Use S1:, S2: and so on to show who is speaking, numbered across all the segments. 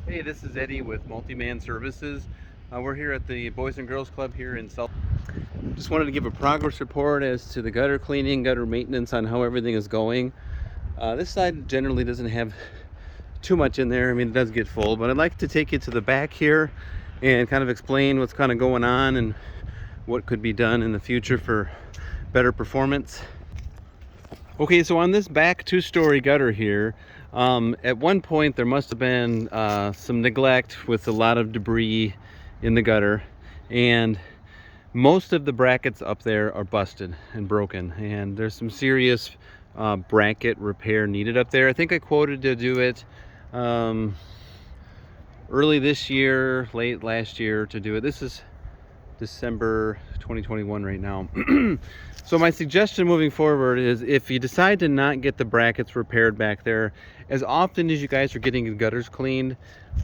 S1: Hey, this is Eddie with Multi-Man Services. We're here at the Boys and Girls Club here in South. Just wanted to give a progress report as to the gutter cleaning, gutter maintenance, on how everything is going. This side generally doesn't have too much in there. I mean, it does get full, but I'd like to take you to the back here and kind of explain what's kind of going on and what could be done in the future for better performance. Okay, so on this back two-story gutter here, at one point there must have been some neglect with a lot of debris in the gutter, and most of the brackets up there are busted and broken, and there's some serious bracket repair needed up there. I think I quoted to do it early this year, late last year to do it. This is December 2021 right now. So my suggestion moving forward is, if you decide to not get the brackets repaired back there, as often as you guys are getting the gutters cleaned,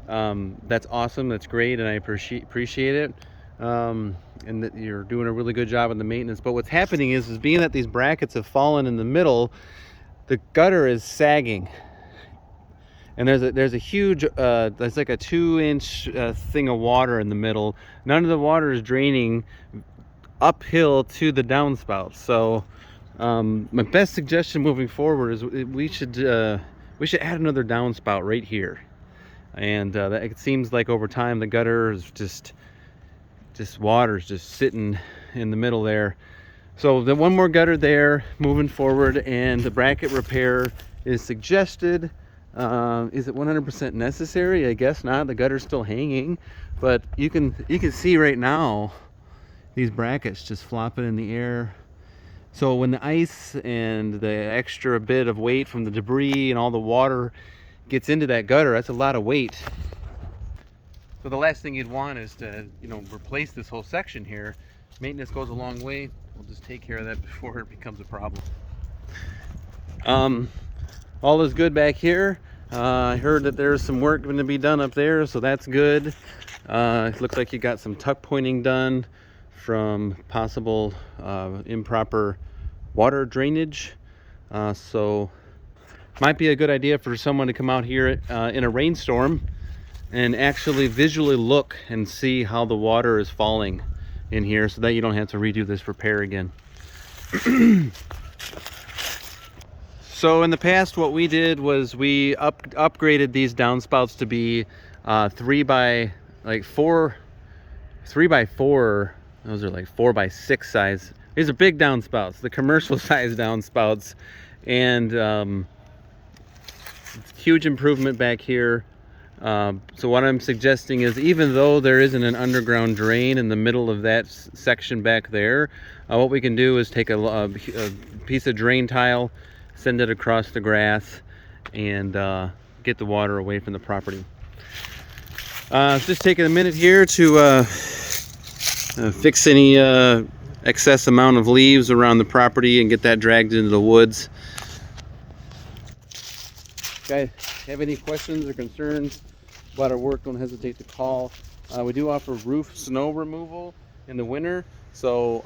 S1: that's awesome, that's great, and I appreciate it, and that you're doing a really good job on the maintenance. But what's happening is being that these brackets have fallen in the middle, the gutter is sagging, and there's a huge there's like a 2-inch thing of water in the middle. None of the water is draining uphill to the downspouts. So my best suggestion moving forward is we should add another downspout right here. And it seems like over time the gutter is just water's just sitting in the middle there. So the one more gutter there moving forward, and the bracket repair is suggested. Is it 100% necessary? I guess not. The gutter's still hanging, but you can see right now these brackets just flopping in the air. So when the ice and the extra bit of weight from the debris and all the water gets into that gutter, that's a lot of weight. So the last thing you'd want is to, replace this whole section here. Maintenance goes a long way. We'll just take care of that before it becomes a problem. All is good back here. I heard that there's some work going to be done up there, so that's good. It looks like you got some tuck pointing done from possible improper water drainage. So might be a good idea for someone to come out here in a rainstorm and actually visually look and see how the water is falling in here, so that you don't have to redo this repair again. So in the past, what we did was we upgraded these downspouts to be 3 by 4. Those are like 4 by 6 size. These are big downspouts, the commercial size downspouts, and huge improvement back here. So what I'm suggesting is, even though there isn't an underground drain in the middle of that section back there, what we can do is take a piece of drain tile, send it across the grass, and get the water away from the property. Just taking a minute here to fix any excess amount of leaves around the property and get that dragged into the woods. Guys, have any questions or concerns about our work, don't hesitate to call. We do offer roof snow removal in the winter, so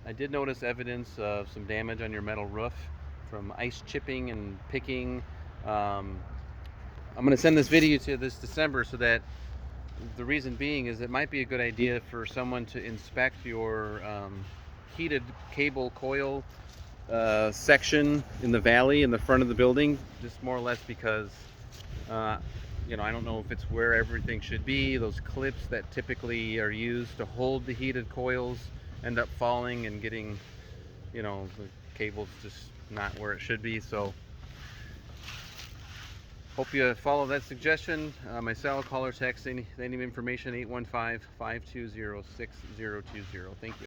S1: I did notice evidence of some damage on your metal roof from ice chipping and picking. I'm going to send this video to you this December, so that the reason being is it might be a good idea for someone to inspect your heated cable coil section in the valley in the front of the building, just more or less because I don't know if it's where everything should be. Those clips that typically are used to hold the heated coils end up falling and getting, the cable's just not where it should be. So hope you follow that suggestion. My cell, call or text any information, 815-520-6020. Thank you.